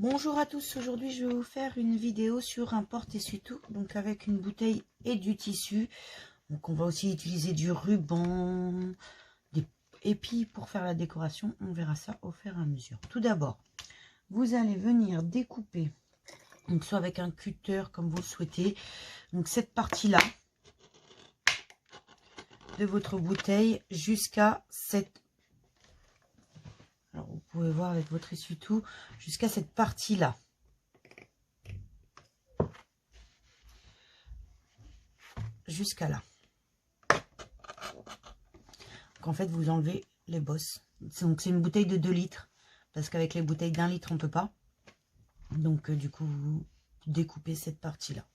Bonjour à tous, aujourd'hui je vais vous faire une vidéo sur un porte-essuie-tout, donc avec une bouteille et du tissu. Donc on va aussi utiliser du ruban, et puis pour faire la décoration, on verra ça au fur et à mesure. Tout d'abord, vous allez venir découper, donc soit avec un cutter comme vous le souhaitez, donc cette partie-là de votre bouteille jusqu'à cette... Alors vous pouvez voir avec votre essuie-tout, jusqu'à cette partie-là. Jusqu'à là. Donc en fait vous enlevez les bosses. Donc c'est une bouteille de 2 litres, parce qu'avec les bouteilles d'1 litre on peut pas. Donc du coup vous découpez cette partie là.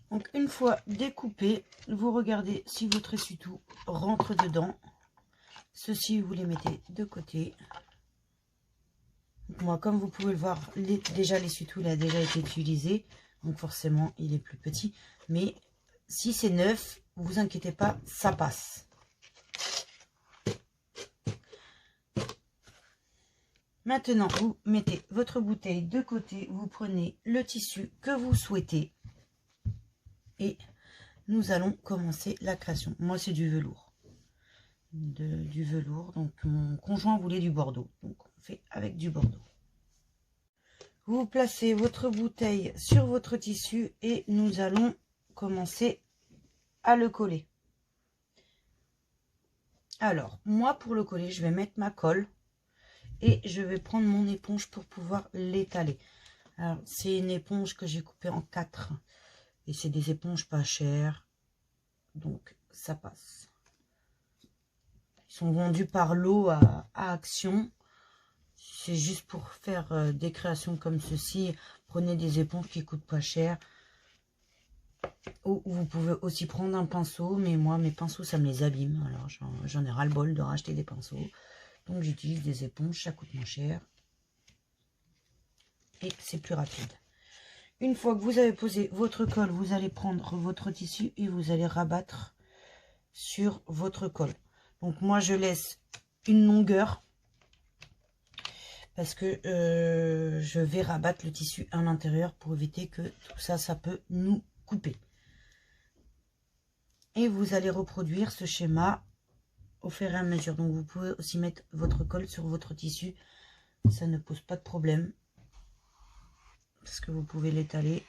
Donc une fois découpé, vous regardez si votre essuie-tout rentre dedans. Ceci vous les mettez de côté. Donc moi, comme vous pouvez le voir, déjà l'essuie-tout il a déjà été utilisé, donc forcément il est plus petit, mais si c'est neuf, vous inquiétez pas, ça passe. Maintenant, vous mettez votre bouteille de côté, vous prenez le tissu que vous souhaitez et nous allons commencer la création. Moi, c'est du velours. Du velours, donc mon conjoint voulait du bordeaux, donc on fait avec du bordeaux. Vous placez votre bouteille sur votre tissu et nous allons commencer à le coller. Alors, moi, pour le coller, je vais mettre ma colle et je vais prendre mon éponge pour pouvoir l'étaler. Alors, c'est une éponge que j'ai coupée en 4 et c'est des éponges pas chères, donc ça passe. Ils sont vendus par lot à Action. C'est juste pour faire des créations comme ceci. Prenez des éponges qui coûtent pas cher. Ou vous pouvez aussi prendre un pinceau, mais moi mes pinceaux ça me les abîme, alors j'en ai ras le bol de racheter des pinceaux, donc j'utilise des éponges, ça coûte moins cher et c'est plus rapide. Une fois que vous avez posé votre colle, vous allez prendre votre tissu et vous allez rabattre sur votre colle. Donc moi je laisse une longueur parce que je vais rabattre le tissu à l'intérieur pour éviter que tout ça, ça peut nous couper. Et vous allez reproduire ce schéma au fur et à mesure. Donc vous pouvez aussi mettre votre colle sur votre tissu. Ça ne pose pas de problème. Parce que vous pouvez l'étaler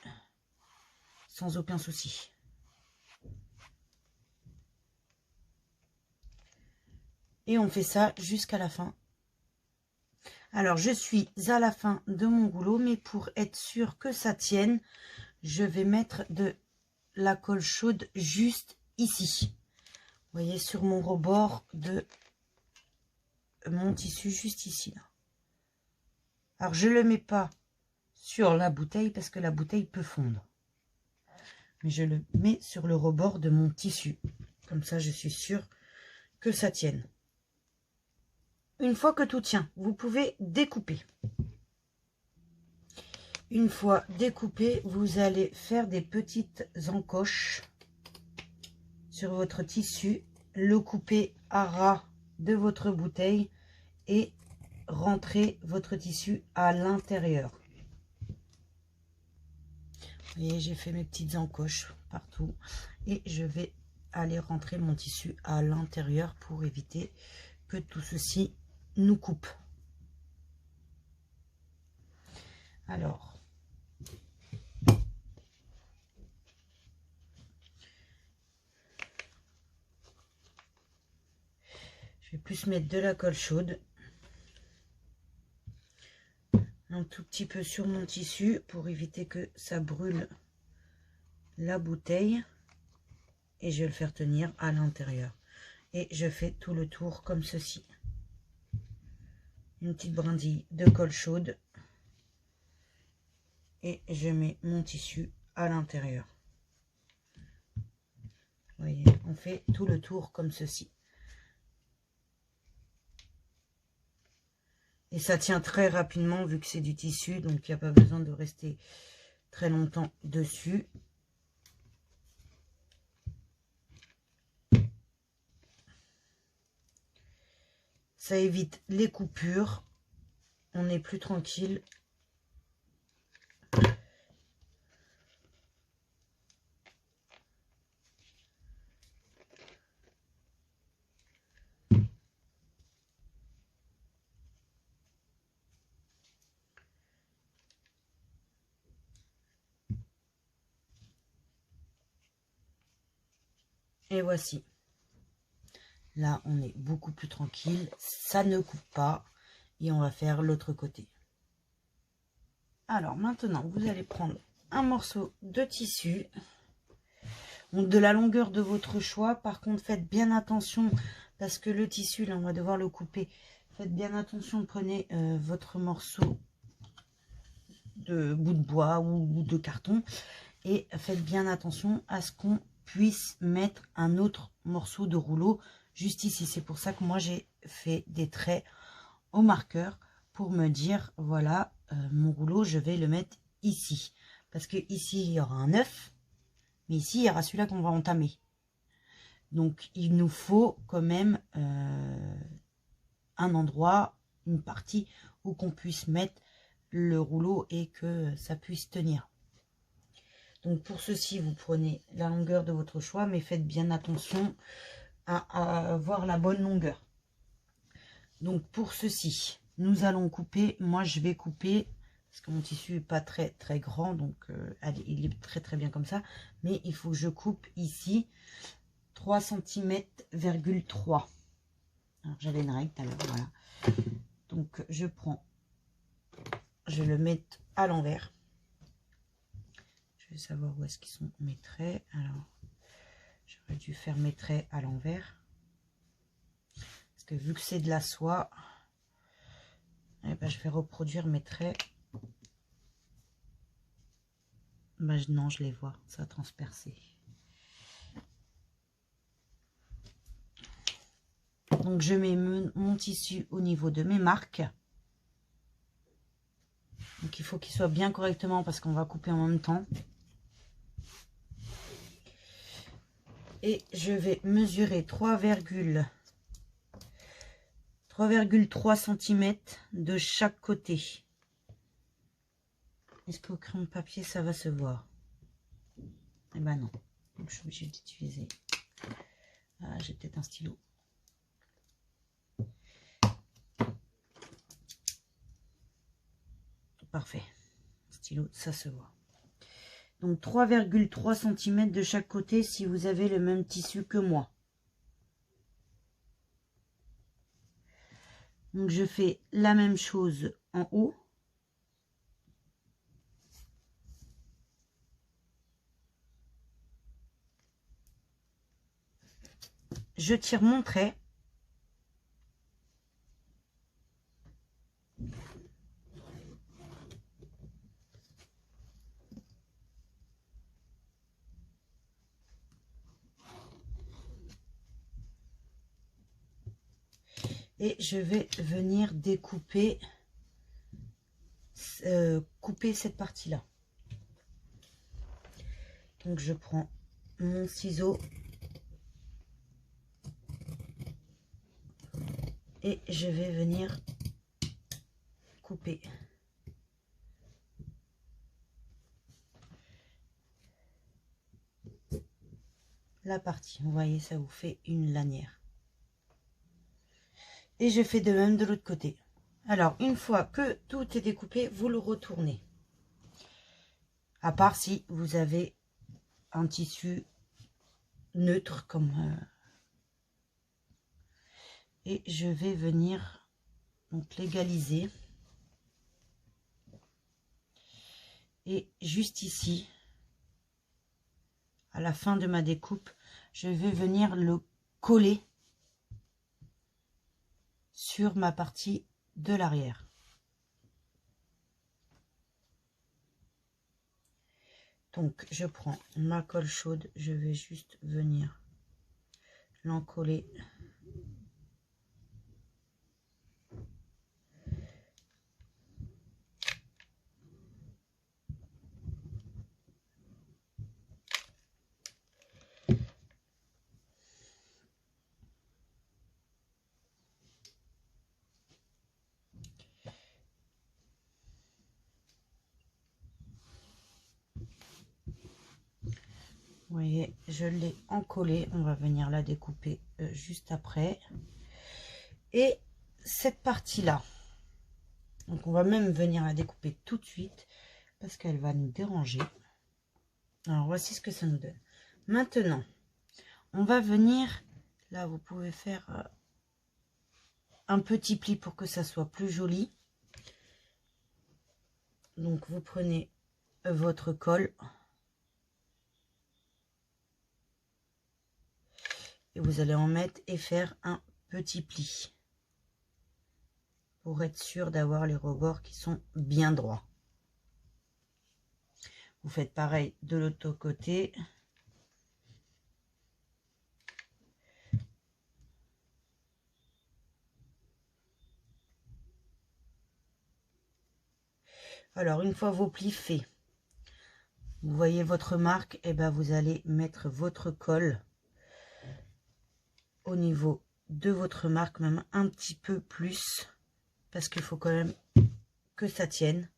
sans aucun souci. Et on fait ça jusqu'à la fin. Alors je suis à la fin de mon rouleau. Mais pour être sûr que ça tienne, je vais mettre de la colle chaude juste ici. Vous voyez, sur mon rebord de mon tissu, juste ici. Là. Alors, je ne le mets pas sur la bouteille parce que la bouteille peut fondre. Mais je le mets sur le rebord de mon tissu. Comme ça, je suis sûre que ça tienne. Une fois que tout tient, vous pouvez découper. Une fois découpé, vous allez faire des petites encoches sur votre tissu, le couper à ras de votre bouteille et rentrer votre tissu à l'intérieur. Vous voyez, j'ai fait mes petites encoches partout et je vais aller rentrer mon tissu à l'intérieur pour éviter que tout ceci nous coupe. Alors, je vais plus mettre de la colle chaude. Un tout petit peu sur mon tissu pour éviter que ça brûle la bouteille. Et je vais le faire tenir à l'intérieur. Et je fais tout le tour comme ceci. Une petite brindille de colle chaude. Et je mets mon tissu à l'intérieur. Vous voyez, on fait tout le tour comme ceci. Et ça tient très rapidement vu que c'est du tissu, donc il n'y a pas besoin de rester très longtemps dessus. Ça évite les coupures. on est plus tranquille. Et voici. Là, on est beaucoup plus tranquille. Ça ne coupe pas. Et on va faire l'autre côté. Alors, maintenant, vous allez prendre un morceau de tissu. Donc, de la longueur de votre choix. Par contre, faites bien attention. Parce que le tissu, là, on va devoir le couper. Faites bien attention. Prenez votre morceau de bout de bois ou de carton. Et faites bien attention à ce qu'on puisse mettre un autre morceau de rouleau juste ici. C'est pour ça que moi j'ai fait des traits au marqueur pour me dire voilà, mon rouleau je vais le mettre ici, parce que ici il y aura un œuf, mais ici il y aura celui-là qu'on va entamer. Donc il nous faut quand même un endroit, une partie où qu'on puisse mettre le rouleau et que ça puisse tenir. Donc pour ceci, vous prenez la longueur de votre choix, mais faites bien attention à avoir la bonne longueur. Donc pour ceci, nous allons couper. Moi, je vais couper, parce que mon tissu n'est pas très grand, donc allez, il est très bien comme ça. Mais il faut que je coupe ici 3 cm,3. Alors j'avais une règle tout à l'heure, voilà. Donc je prends, je le mets à l'envers. Je vais savoir où est-ce qu'ils sont mes traits. Alors, j'aurais dû faire mes traits à l'envers. Parce que vu que c'est de la soie, eh ben, je vais reproduire mes traits. Ben, non, je les vois, ça a transpercé. Donc, je mets mon tissu au niveau de mes marques. Donc, il faut qu'il soit bien correctement parce qu'on va couper en même temps. Et je vais mesurer 3,3 cm de chaque côté. Est-ce qu'au crayon de papier, ça va se voir? Eh ben non. Donc, je suis obligée d'utiliser. Ah, j'ai peut-être un stylo. Parfait. Stylo, ça se voit. Donc 3,3 cm de chaque côté si vous avez le même tissu que moi. Donc je fais la même chose en haut. Je tire mon trait. Et je vais venir découper couper cette partie-là. Donc je prends mon ciseau et je vais venir couper. La partie, vous voyez, ça vous fait une lanière. Et je fais de même de l'autre côté. Alors, une fois que tout est découpé, vous le retournez. À part si vous avez un tissu neutre comme... et je vais venir donc légaliser. Et juste ici, à la fin de ma découpe, je vais venir le coller sur ma partie de l'arrière. Donc je prends ma colle chaude, je vais juste venir l'encoller. voyez, je l'ai encollé. On va venir la découper juste après. Et cette partie-là, donc on va même venir la découper tout de suite parce qu'elle va nous déranger. Alors voici ce que ça nous donne. Maintenant, on va venir, là vous pouvez faire un petit pli pour que ça soit plus joli. Donc vous prenez votre colle et vous allez en mettre et faire un petit pli pour être sûr d'avoir les rebords qui sont bien droits. Vous faites pareil de l'autre côté. Alors une fois vos plis faits, vous voyez votre marque, et ben vous allez mettre votre colle au niveau de votre marque, même un petit peu plus, parce qu'il faut quand même que ça tienne.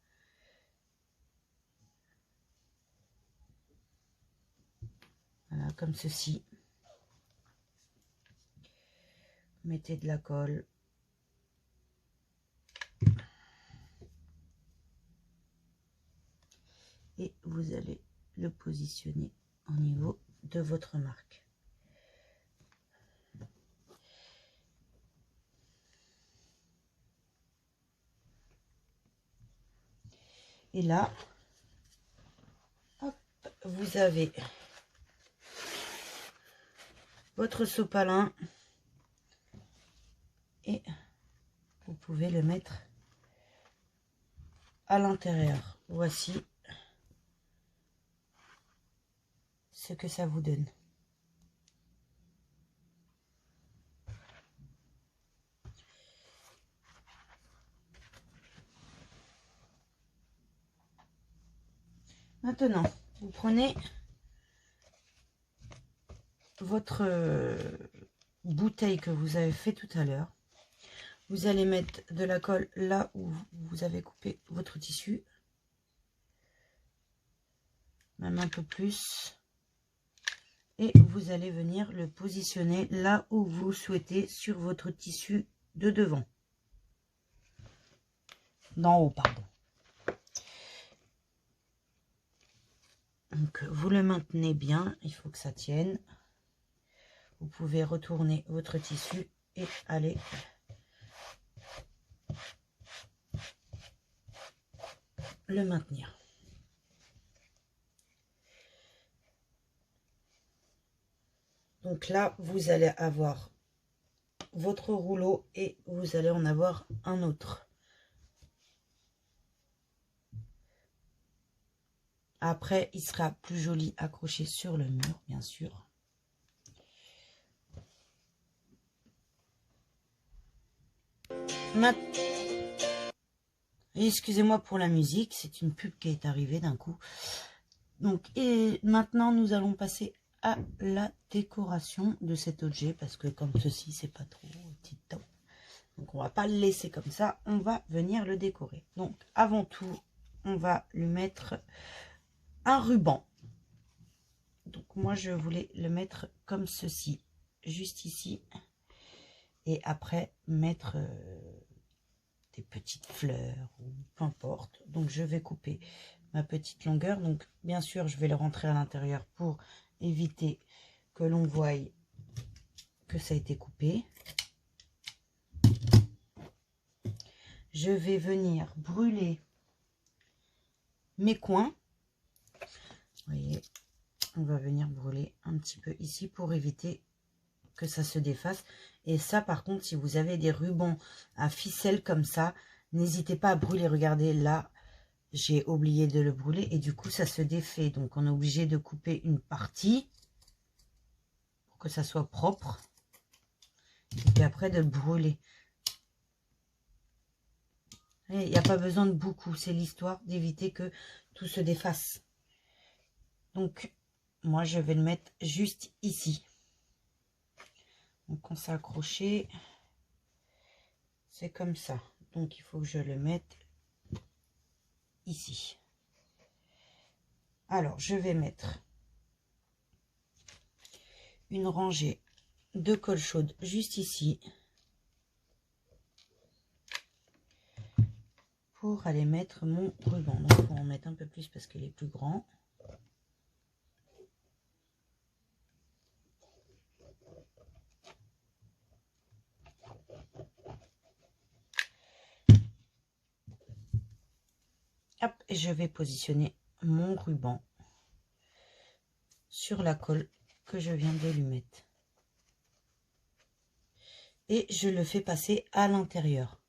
Voilà, comme ceci. Mettez de la colle. Et vous allez le positionner au niveau de votre marque. Et là, hop, vous avez votre sopalin et vous pouvez le mettre à l'intérieur. Voici ce que ça vous donne. Maintenant, vous prenez votre bouteille que vous avez fait tout à l'heure. Vous allez mettre de la colle là où vous avez coupé votre tissu. Même un peu plus. Et vous allez venir le positionner là où vous souhaitez sur votre tissu de devant. D'en haut, pardon. Donc vous le maintenez bien, il faut que ça tienne. Vous pouvez retourner votre tissu et aller le maintenir. Donc là, vous allez avoir votre rouleau et vous allez en avoir un autre. Après, il sera plus joli accroché sur le mur, bien sûr. Excusez-moi pour la musique, c'est une pub qui est arrivée d'un coup. Donc, et maintenant, nous allons passer à la décoration de cet objet, parce que comme ceci, c'est pas trop titan. Donc, on va pas le laisser comme ça, on va venir le décorer. Donc, avant tout, on va lui mettre un ruban. Donc, moi, je voulais le mettre comme ceci, juste ici. Et après, mettre des petites fleurs, ou peu importe. Donc, je vais couper ma petite longueur. Donc, bien sûr, je vais le rentrer à l'intérieur pour éviter que l'on voie que ça a été coupé. Je vais venir brûler mes coins. Vous voyez, on va venir brûler un petit peu ici pour éviter que ça se défasse. Et ça, par contre, si vous avez des rubans à ficelle comme ça, n'hésitez pas à brûler. Regardez, là, j'ai oublié de le brûler et du coup, ça se défait. Donc, on est obligé de couper une partie pour que ça soit propre. Et puis après, de le brûler. Il n'y a pas besoin de beaucoup. C'est l'histoire d'éviter que tout se défasse. Donc, moi, je vais le mettre juste ici. Donc, on s'est accroché. C'est comme ça. Donc, il faut que je le mette ici. Alors, je vais mettre une rangée de colle chaude juste ici pour aller mettre mon ruban. Donc, il faut en mettre un peu plus parce qu'il est plus grand. Hop, et je vais positionner mon ruban sur la colle que je viens de lui mettre. Et je le fais passer à l'intérieur.